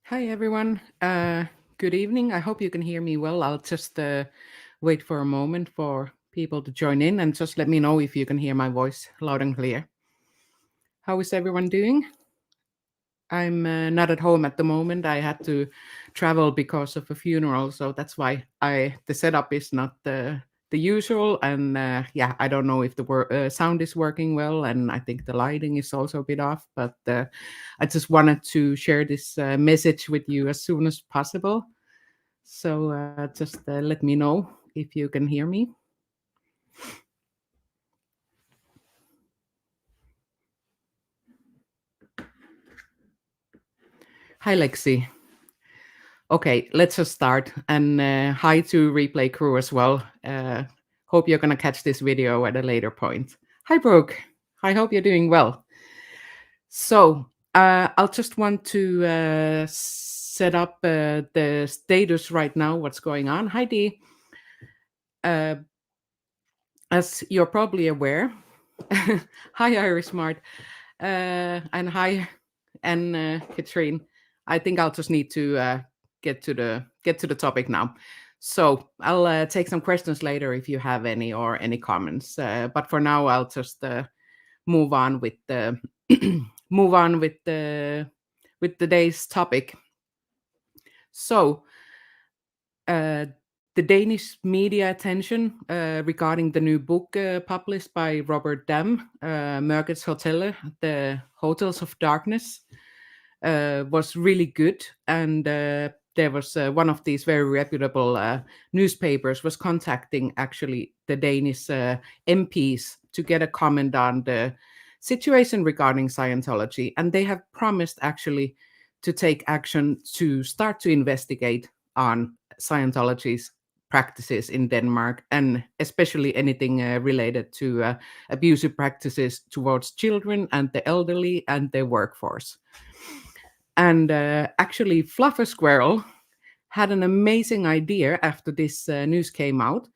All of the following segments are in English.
Hi, everyone. Good evening. I hope you can hear me well. I'll just wait for a moment for people to join in and just let me know if you can hear my voice loud and clear. How is everyone doing? I'm not at home at the moment. I had to travel because of a funeral, so that's why the setup is not the usual. And yeah, I don't know if the sound is working well, and I think the lighting is also a bit off. But I just wanted to share this message with you as soon as possible. So just let me know if you can hear me. Hi, Lexi. Okay, let's just start. And hi to replay crew as well. Hope you're going to catch this video at a later point. Hi, Brooke. I hope you're doing well. So I'll just want to set up the status right now, what's going on. Hi, Dee. As you're probably aware, hi, Iris Smart, and hi, and Katrine. I think I'll just need to get to the topic now. So I'll take some questions later if you have any or any comments. But for now, I'll just move on with the move on with today's topic. So the Danish media attention regarding the new book published by Robert Dam, Mørkets Hoteller, The Hotels of Darkness, was really good. And there was one of these very reputable newspapers was contacting actually the Danish MPs to get a comment on the situation regarding Scientology. And they have promised actually to take action to start to investigate on Scientology's practices in Denmark, and especially anything related to abusive practices towards children and the elderly and their workforce. And actually, Fluffer Squirrel had an amazing idea after this news came out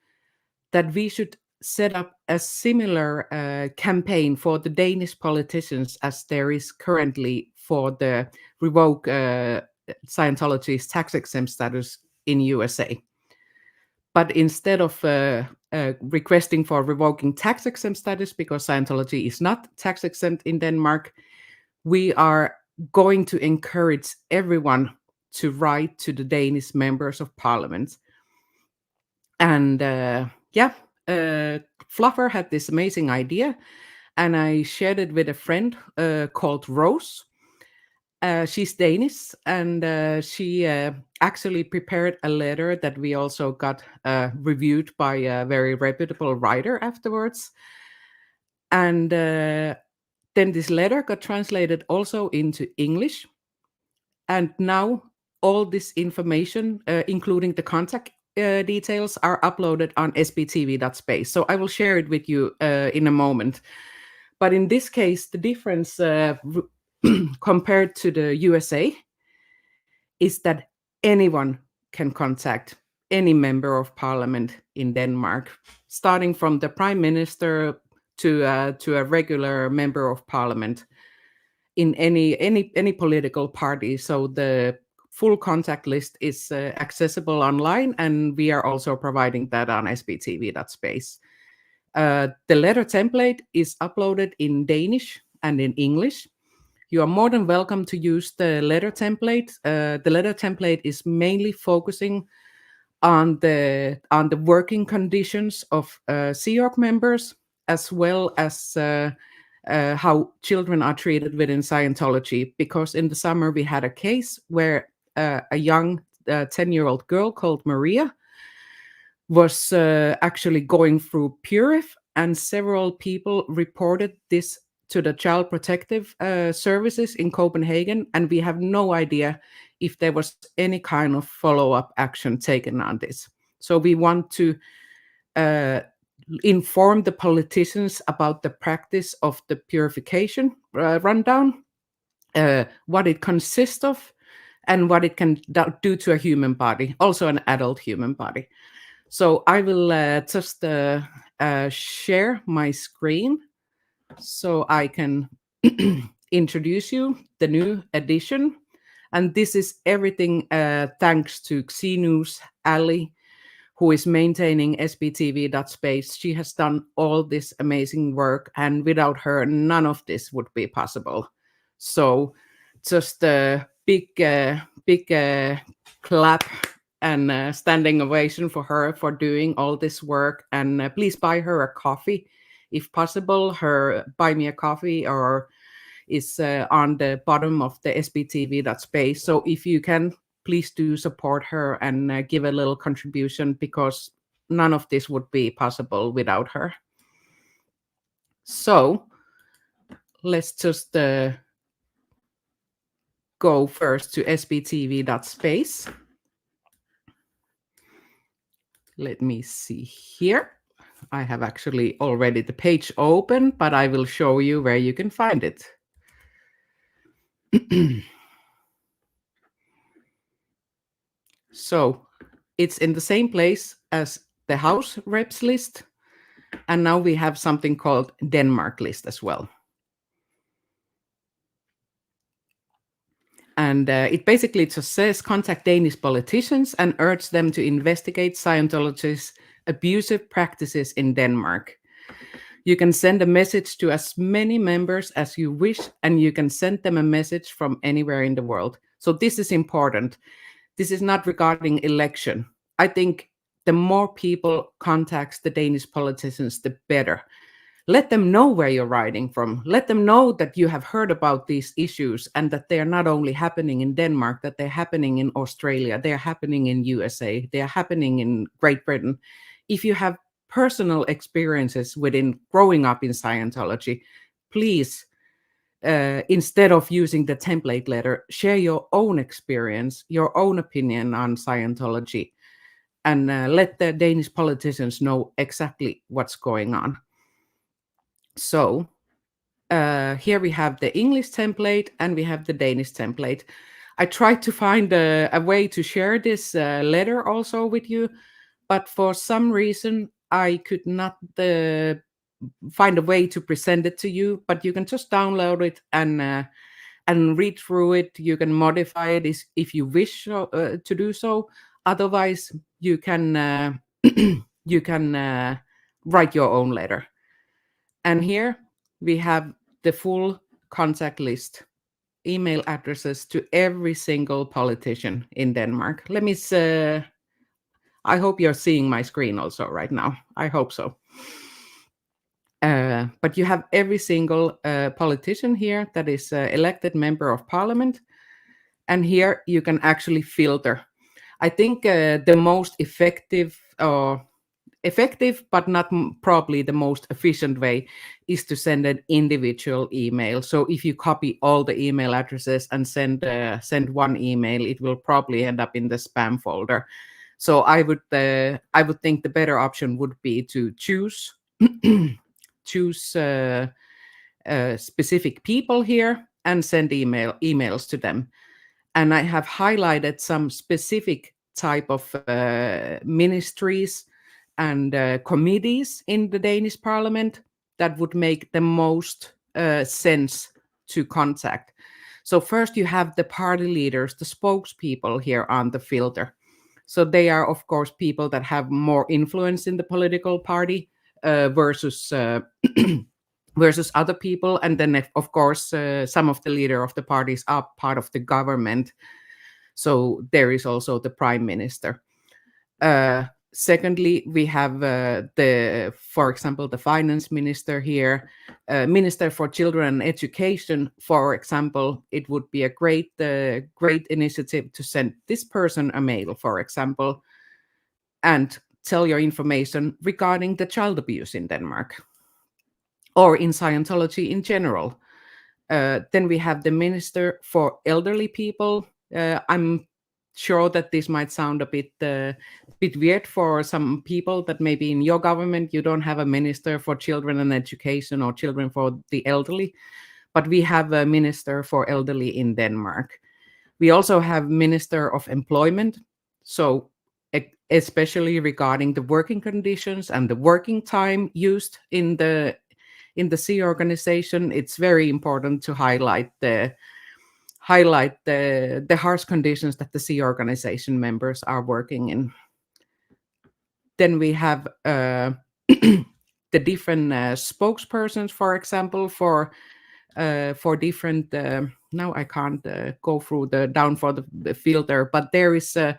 that we should set up a similar campaign for the Danish politicians as there is currently for the revoke Scientology's tax exempt status in USA. But instead of requesting for revoking tax exempt status, because Scientology is not tax exempt in Denmark, we are going to encourage everyone to write to the Danish members of parliament. And Fluffer had this amazing idea, and I shared it with a friend called Rose. She's Danish, and she actually prepared a letter that we also got reviewed by a very reputable writer afterwards. And then this letter got translated also into English. And now all this information, including the contact details, are uploaded on SPTV.SPACE. So I will share it with you in a moment. But in this case, the difference compared to the USA is that anyone can contact any member of parliament in Denmark, starting from the prime minister to a regular member of parliament in any political party. So the full contact list is accessible online, and we are also providing that on SPTV.SPACE. The letter template is uploaded in Danish and in English. You are more than welcome to use the letter template. The letter template is mainly focusing on the working conditions of Sea Org members, as well as how children are treated within Scientology. Because in the summer we had a case where a young 10-year-old girl called Maria was actually going through Purif, and several people reported this to the Child Protective Services in Copenhagen, and we have no idea if there was any kind of follow-up action taken on this. So we want to inform the politicians about the practice of the purification rundown, what it consists of, and what it can do to a human body, also an adult human body. So I will just share my screen so I can introduce you the new edition. And this is everything thanks to Xenews Ali, who is maintaining SPTV.SPACE. She has done all this amazing work, and without her, none of this would be possible. So just a big clap and standing ovation for her for doing all this work. And please buy her a coffee if possible. Her Buy Me a Coffee or is on the bottom of the SPTV.SPACE. So if you can, please do support her and give a little contribution, because none of this would be possible without her. So let's just go first to SPTV.SPACE. Let me see here. I have actually already the page open, but I will show you where you can find it. So it's in the same place as the House Reps list. And now we have something called Denmark list as well. And it basically just says contact Danish politicians and urge them to investigate Scientology's abusive practices in Denmark. You can send a message to as many members as you wish, and you can send them a message from anywhere in the world. So this is important. This is not regarding election. I think the more people contacts the Danish politicians, the better. Let them know where you're writing from. Let them know that you have heard about these issues and that they are not only happening in Denmark, that they're happening in Australia, they're happening in USA, they're happening in Great Britain. If you have personal experiences within growing up in Scientology, please, instead of using the template letter, share your own experience, your own opinion on Scientology, and let the Danish politicians know exactly what's going on. So here we have the English template and we have the Danish template. I tried to find a way to share this letter also with you, but for some reason I could not find a way to present it to you. But you can just download it and read through it. You can modify it if you wish to do so. Otherwise, you can you can write your own letter. And here we have the full contact list, email addresses to every single politician in Denmark. Let me say, I hope you're seeing my screen also right now. I hope so. But you have every single politician here that is elected member of parliament. And here you can actually filter. I think the most effective but not probably the most efficient way is to send an individual email. So if you copy all the email addresses and send one email, it will probably end up in the spam folder. So I would think the better option would be to choose specific people here and send emails to them. And I have highlighted some specific type of ministries and committees in the Danish parliament that would make the most sense to contact. So first you have the party leaders, the spokespeople here on the filter. So they are, of course, people that have more influence in the political party versus versus other people. And then, of course, some of the leader of the parties are part of the government. So there is also the prime minister. Secondly, we have for example, the finance minister here, minister for children and education. For example, it would be a great initiative to send this person a mail, for example, and tell your information regarding the child abuse in Denmark or in Scientology in general. Then we have the minister for elderly people. I'm sure that this might sound a bit weird for some people, that maybe in your government you don't have a minister for children and education or children for the elderly, but we have a minister for elderly in Denmark. We also have minister of employment, so especially regarding the working conditions and the working time used in the Sea organization, it's very important to highlight highlight the harsh conditions that the Sea Organization members are working in. Then we have the different spokespersons, for example, for different. Now I can't go through down for the filter, but there is a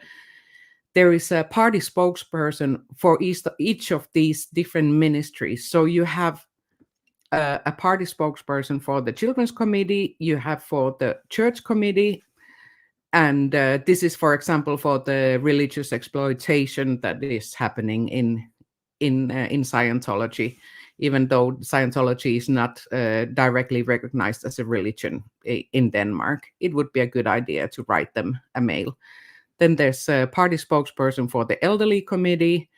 party spokesperson for each of these different ministries. So you have a party spokesperson for the Children's Committee, you have for the Church Committee, and this is, for example, for the religious exploitation that is happening in Scientology, even though Scientology is not directly recognized as a religion in Denmark. It would be a good idea to write them a mail. Then there's a party spokesperson for the Elderly Committee,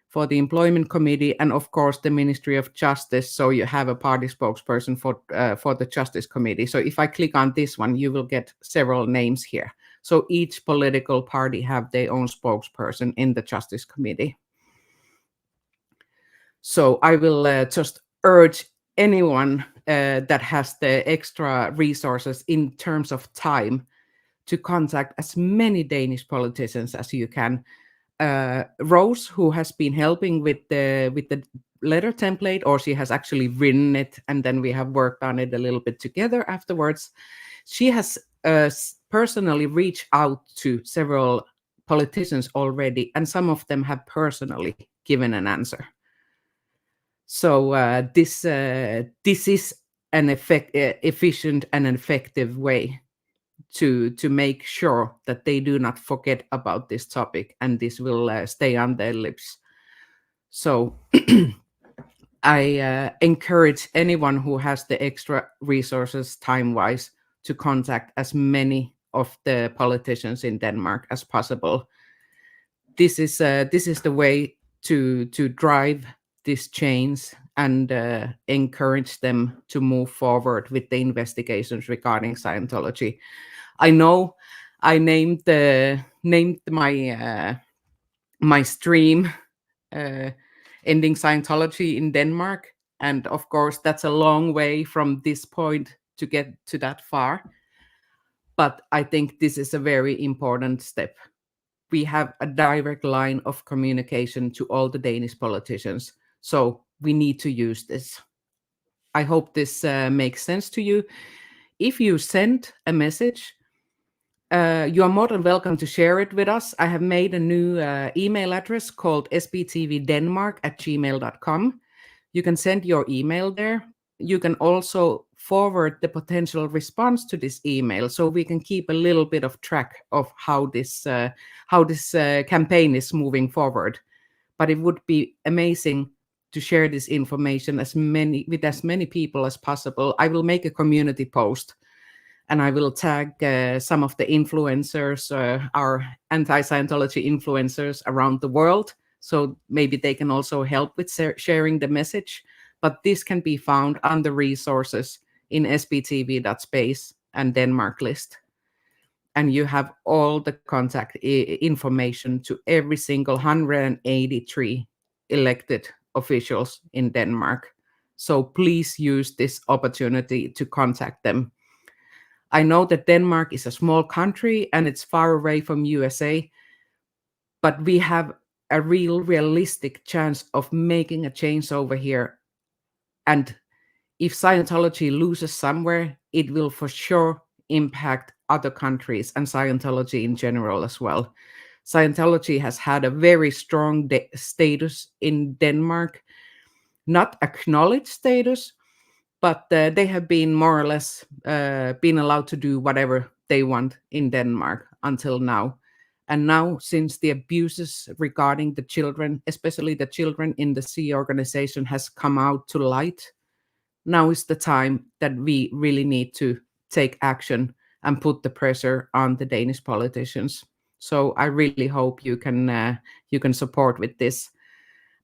for the Employment Committee, and of course the Ministry of Justice. So you have a party spokesperson for the Justice Committee. So if I click on this one, you will get several names here. So each political party have their own spokesperson in the Justice Committee. So I will just urge anyone that has the extra resources in terms of time to contact as many Danish politicians as you can. Rose, who has been helping with the letter template, or she has actually written it, and then we have worked on it a little bit together afterwards. She has personally reached out to several politicians already, and some of them have personally given an answer. So this is an efficient and an effective way to make sure that they do not forget about this topic, and this will stay on their lips. So I encourage anyone who has the extra resources time-wise to contact as many of the politicians in Denmark as possible. This is the way to drive this change and encourage them to move forward with the investigations regarding Scientology. I know I named my my stream ending Scientology in Denmark, and of course that's a long way from this point to get to that far. But I think this is a very important step. We have a direct line of communication to all the Danish politicians, so we need to use this. I hope this makes sense to you. If you send a message, you are more than welcome to share it with us. I have made a new email address called SPTV.SPACE@gmail.com. You can send your email there. You can also forward the potential response to this email, so we can keep a little bit of track of how this campaign is moving forward. But it would be amazing to share this information with as many people as possible. I will make a community post, and I will tag some of the influencers, our anti-Scientology influencers around the world, so maybe they can also help with sharing the message. But this can be found on the resources in SPTV.SPACE and Denmark list. And you have all the contact information to every single 183 elected officials in Denmark. So please use this opportunity to contact them. I know that Denmark is a small country and it's far away from USA, but we have a realistic chance of making a change over here. And if Scientology loses somewhere, it will for sure impact other countries and Scientology in general as well. Scientology has had a very strong status in Denmark, not acknowledged status, but they have been more or less been allowed to do whatever they want in Denmark until now. And now, since the abuses regarding the children, especially the children in the Sea Organization, has come out to light, now is the time that we really need to take action and put the pressure on the Danish politicians. So I really hope you can support with this.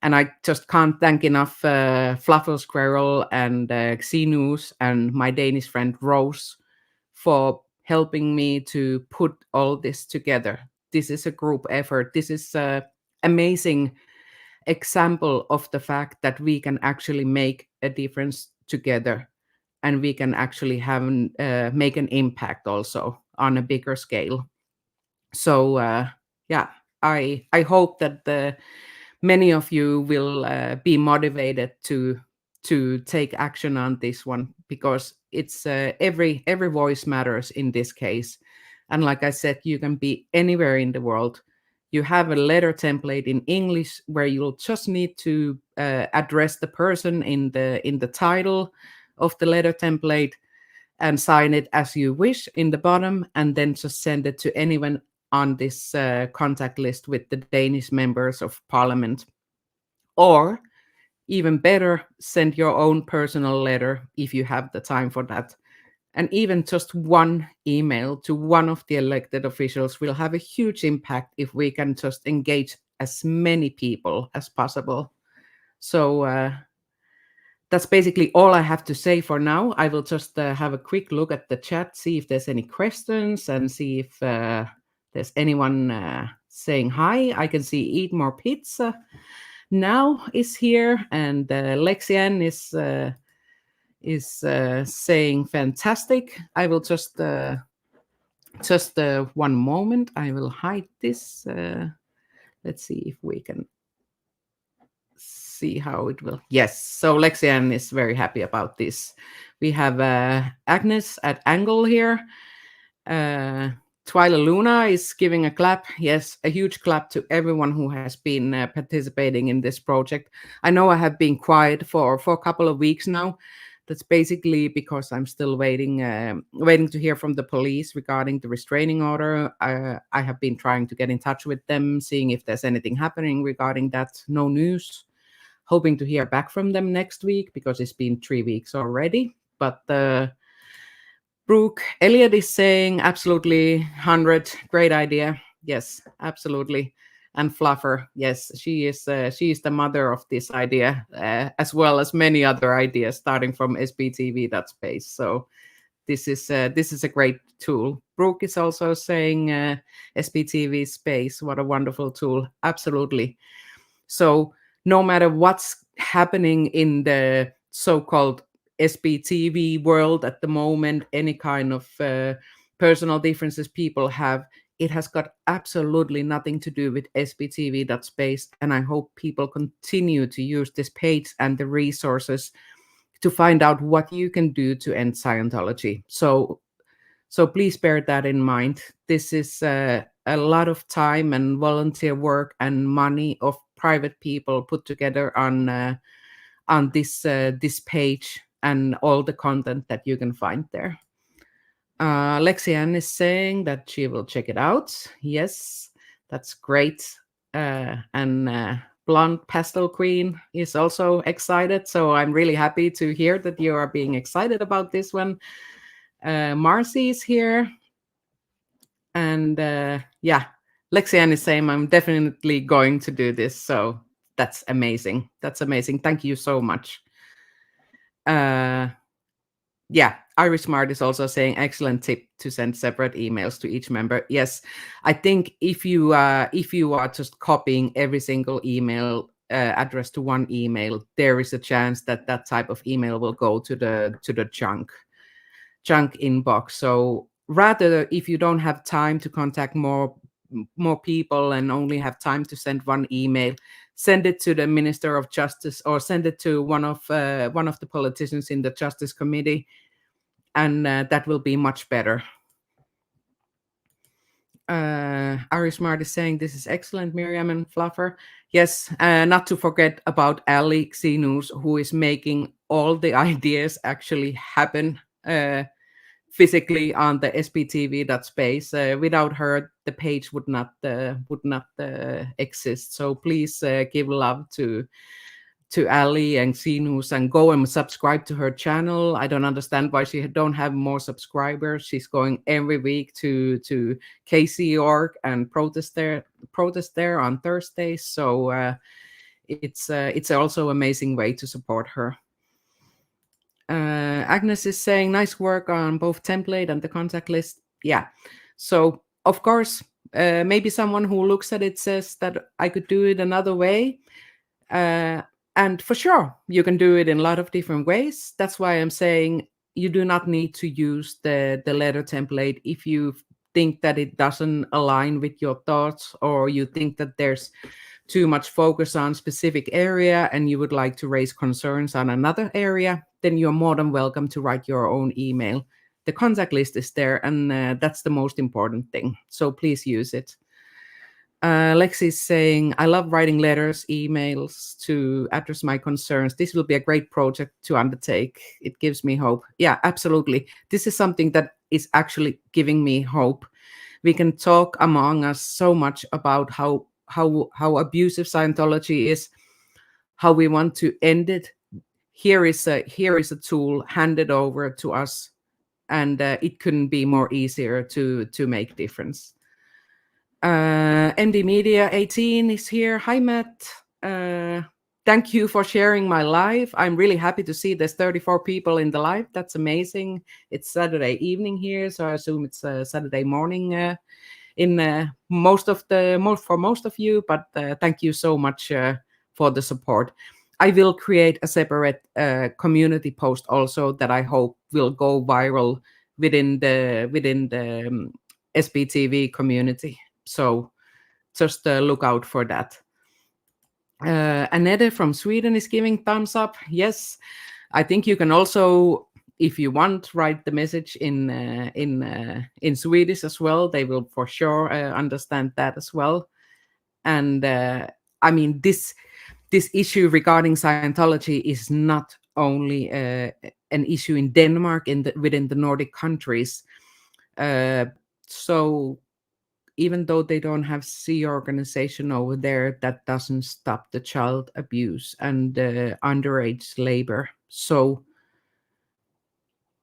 And I just can't thank enough Fluffle Squirrel and Xenus and my Danish friend Rose for helping me to put all this together. This is a group effort. This is an amazing example of the fact that we can actually make a difference together, and we can actually make an impact also. on a bigger scale. So yeah, I hope that many of you will be motivated to take action on this one, because it's every voice matters in this case. And like I said, you can be anywhere in the world. You have a letter template in English where you'll just need to address the person in the title of the letter template and sign it as you wish in the bottom, and then just send it to anyone on this contact list with the Danish members of parliament. Or even better, send your own personal letter if you have the time for that. And even just one email to one of the elected officials will have a huge impact if we can just engage as many people as possible. So that's basically all I have to say for now. I will just have a quick look at the chat, see if there's any questions, and see if there's anyone saying hi. I can see Eat More Pizza now is here, and Lexian is saying fantastic. I will just one moment. I will hide this. Let's see if we can see how it will. Yes, so Lexian is very happy about this. We have Agnes at Angle here. Twyla Luna is giving a clap. Yes, a huge clap to everyone who has been participating in this project. I know I have been quiet for a couple of weeks now. That's basically because I'm still waiting to hear from the police regarding the restraining order. I have been trying to get in touch with them, seeing if there's anything happening regarding that. No news. Hoping to hear back from them next week, because it's been 3 weeks already. But Brooke Elliott is saying absolutely 100, great idea. Yes, absolutely. And Fluffer, yes, she is the mother of this idea, as well as many other ideas, starting from SPTV.SPACE. So this is a great tool. Brooke is also saying SPTV.SPACE, what a wonderful tool. Absolutely. So no matter what's happening in the so-called SPTV world at the moment, any kind of personal differences people have, it has got absolutely nothing to do with SPTV.SPACE. And I hope people continue to use this page and the resources to find out what you can do to end Scientology. So please bear that in mind. This is a lot of time and volunteer work and money of private people put together on this page and all the content that you can find there. Lexianne is saying that she will check it out. Yes, that's great. And Blonde Pastel Queen is also excited. So I'm really happy to hear that you are being excited about this one. Marcy is here. And yeah, Lexianne is saying I'm definitely going to do this. So that's amazing. That's amazing. Thank you so much. Yeah, Irish Smart is also saying excellent tip to send separate emails to each member. Yes, I think if you are just copying every single email address to one email, there is a chance that that type of email will go to the junk inbox. So rather, if you don't have time to contact more people and only have time to send one email, send it to the Minister of Justice, or send it to one of the politicians in the Justice Committee, and that will be much better. Ari Smart is saying this is excellent, Miriam and Fluffer. Yes, not to forget about Ali Xenus, who is making all the ideas actually happen physically on the SPTV.SPACE. Without her, the page would not exist. So please give love to Ali and Xenus, and go and subscribe to her channel. I don't understand why she don't have more subscribers. She's going every week to KC.org and protest there on Thursdays. So it's also an amazing way to support her. Agnes is saying nice work on both template and the contact list. Yeah. So of course, maybe someone who looks at it says that I could do it another way. And for sure, you can do it in a lot of different ways. That's why I'm saying you do not need to use the letter template if you think that it doesn't align with your thoughts, or you think that there's too much focus on specific area and you would like to raise concerns on another area. Then you're more than welcome to write your own email. The contact list is there, and that's the most important thing, so please use it. Lexi's saying, I love writing letters, emails to address my concerns. This will be a great project to undertake. It gives me hope. Yeah, absolutely. This is something that is actually giving me hope. We can talk among us so much about how abusive Scientology is, how we want to end it. Here is a tool handed over to us, and it couldn't be more easier to make difference. ND Media 18 is here. Hi, Matt. Thank you for sharing my live. I'm really happy to see there's 34 people in the live. That's amazing. It's Saturday evening here, so I assume it's Saturday morning in most of you. But thank you so much for the support. I will create a separate community post also that I hope will go viral within the SPTV community. So just look out for that. Annette from Sweden is giving thumbs up. Yes, I think you can also, if you want, write the message in Swedish as well. They will for sure understand that as well. And I mean, this issue regarding Scientology is not only an issue in Denmark, within the Nordic countries. So even though they don't have C organization over there, that doesn't stop the child abuse and underage labor. So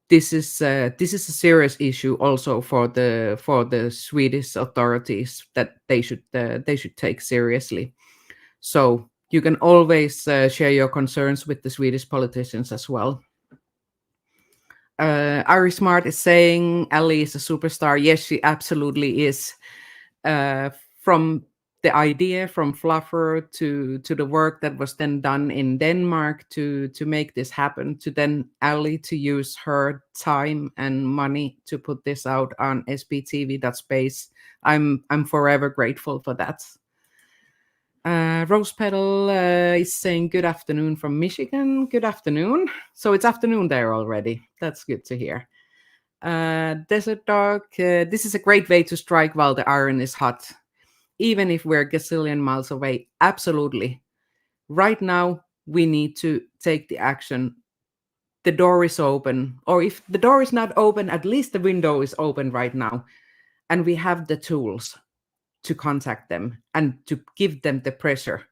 this is a serious issue also for the Swedish authorities that they should take seriously. So you can always share your concerns with the Swedish politicians as well. Ari Smart is saying Ali is a superstar. Yes, she absolutely is. From the idea, from Fluffer to the work that was then done in Denmark to make this happen, to then Ali to use her time and money to put this out on SPTV.SPACE. I'm forever grateful for that. Rose Petal is saying good afternoon from Michigan. Good afternoon. So it's afternoon there already. That's good to hear. Desert Dog, this is a great way to strike while the iron is hot, even if we're a gazillion miles away. Absolutely. Right now, we need to take the action. The door is open, or if the door is not open, at least the window is open right now. And we have the tools to contact them and to give them the pressure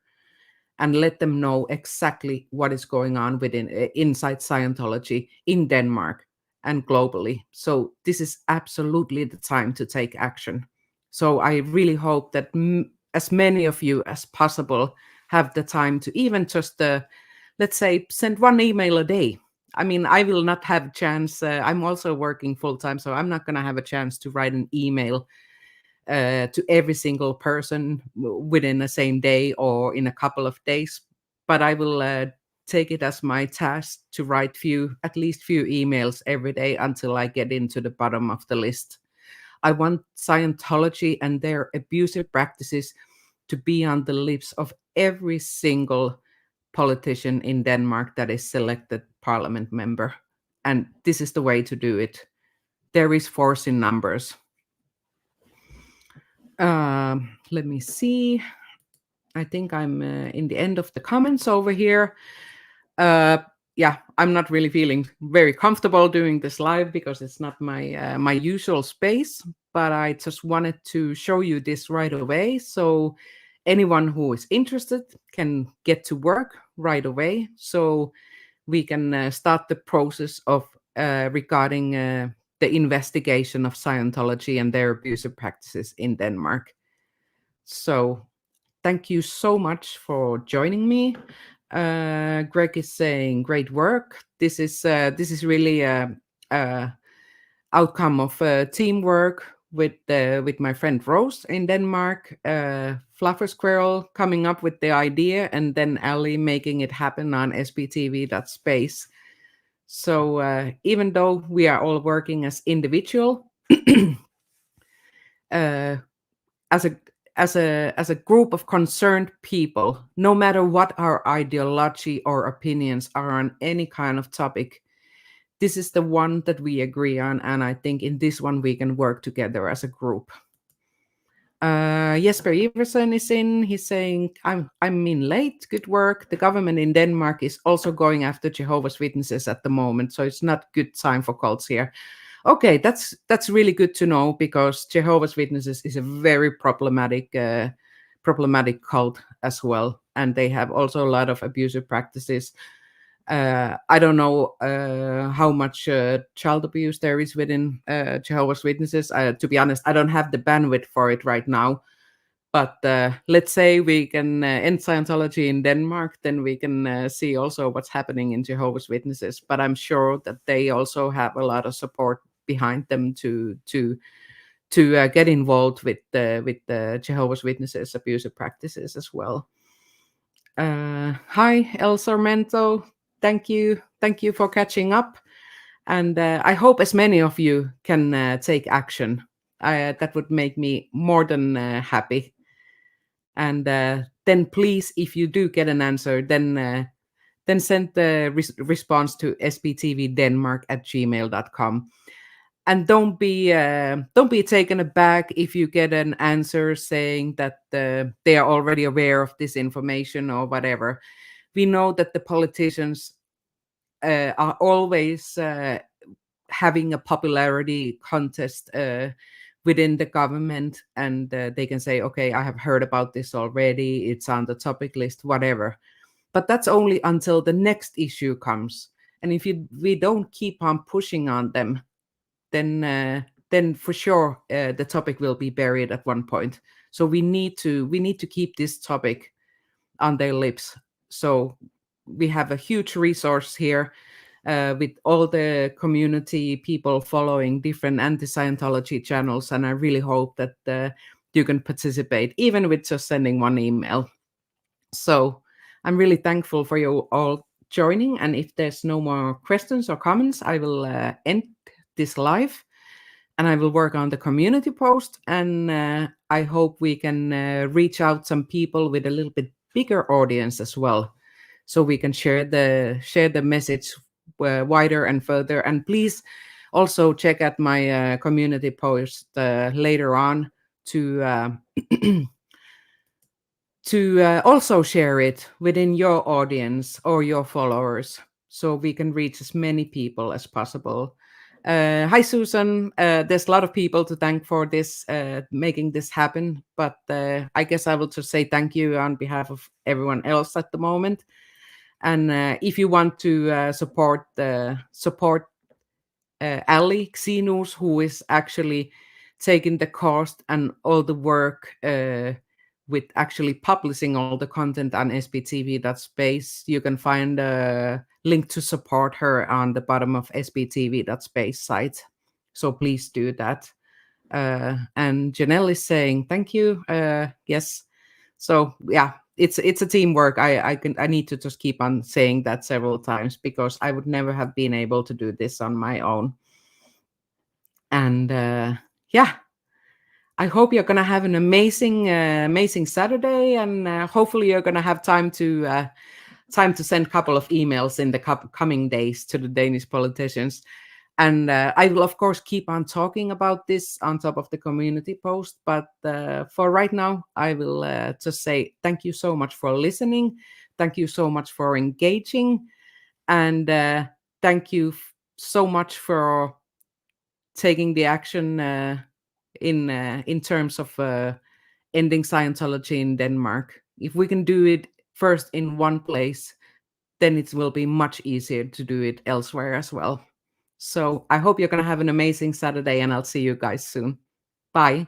and let them know exactly what is going on inside Scientology in Denmark and globally. So this is absolutely the time to take action. So I really hope that as many of you as possible have the time to even just, let's say, send one email a day. I mean, I will not have a chance. I'm also working full time, so I'm not going to have a chance to write an email to every single person within the same day or in a couple of days. But I will take it as my task to write at least few emails every day until I get into the bottom of the list. I want Scientology and their abusive practices to be on the lips of every single politician in Denmark that is selected parliament member. And this is the way to do it. There is force in numbers. Let me see. I think I'm in the end of the comments over here. Yeah, I'm not really feeling very comfortable doing this live because it's not my usual space, but I just wanted to show you this right away. So anyone who is interested can get to work right away. So we can start the process of regarding the investigation of Scientology and their abusive practices in Denmark. So thank you so much for joining me. Greg is saying great work. This is really a outcome of teamwork with my friend Rose in Denmark. Fluffer Squirrel coming up with the idea, and then Ali making it happen on SPTV.SPACE. So even though we are all working as individual, uh, as a as a group of concerned people, no matter what our ideology or opinions are on any kind of topic, this is the one that we agree on, and I think in this one we can work together as a group. Jesper Iversen is in. He's saying, I'm in late. Good work. The government in Denmark is also going after Jehovah's Witnesses at the moment, so it's not good time for cults here. Okay, that's really good to know, because Jehovah's Witnesses is a very problematic cult as well, and they have also a lot of abusive practices. I don't know how much child abuse there is within Jehovah's Witnesses. To be honest, I don't have the bandwidth for it right now. But let's say we can end Scientology in Denmark, then we can see also what's happening in Jehovah's Witnesses. But I'm sure that they also have a lot of support behind them to get involved with the Jehovah's Witnesses abusive practices as well. Hi, El Sarmento. Thank you for catching up, and I hope as many of you can take action. That would make me more than happy. And then please, if you do get an answer, then send the response to sptv.denmark@gmail.com. And don't be taken aback if you get an answer saying that they are already aware of this information or whatever. We know that the politicians are always having a popularity contest within the government, and they can say, okay, I have heard about this already, it's on the topic list, whatever. But that's only until the next issue comes. And if we don't keep on pushing on them, then for sure the topic will be buried at one point. So we need to keep this topic on their lips. So we have a huge resource here with all the community people following different anti-Scientology channels, and I really hope that you can participate, even with just sending one email. So I'm really thankful for you all joining, and if there's no more questions or comments, I will end this live, and I will work on the community post, and I hope we can reach out some people with a little bit bigger audience as well, so we can share the message wider and further. And please also check out my community post later on to to also share it within your audience or your followers, so we can reach as many people as possible. Hi, Susan. There's a lot of people to thank for this, making this happen. But I guess I will just say thank you on behalf of everyone else at the moment. And if you want to support Ali Xenus, who is actually taking the cost and all the work with actually publishing all the content on SPTV.SPACE, you can find a link to support her on the bottom of SPTV.SPACE site. So please do that. And Janelle is saying thank you. Yes. So yeah, it's a teamwork. I need to just keep on saying that several times, because I would never have been able to do this on my own. And yeah, I hope you're gonna have an amazing Saturday, and hopefully you're gonna have time to send a couple of emails in the coming days to the Danish politicians. And I will, of course, keep on talking about this on top of the community post. But for right now, I will just say thank you so much for listening. Thank you so much for engaging. And thank you so much for taking the action in terms of ending Scientology in Denmark. If we can do it first in one place, then it will be much easier to do it elsewhere as well. So I hope you're going to have an amazing Saturday, and I'll see you guys soon. Bye.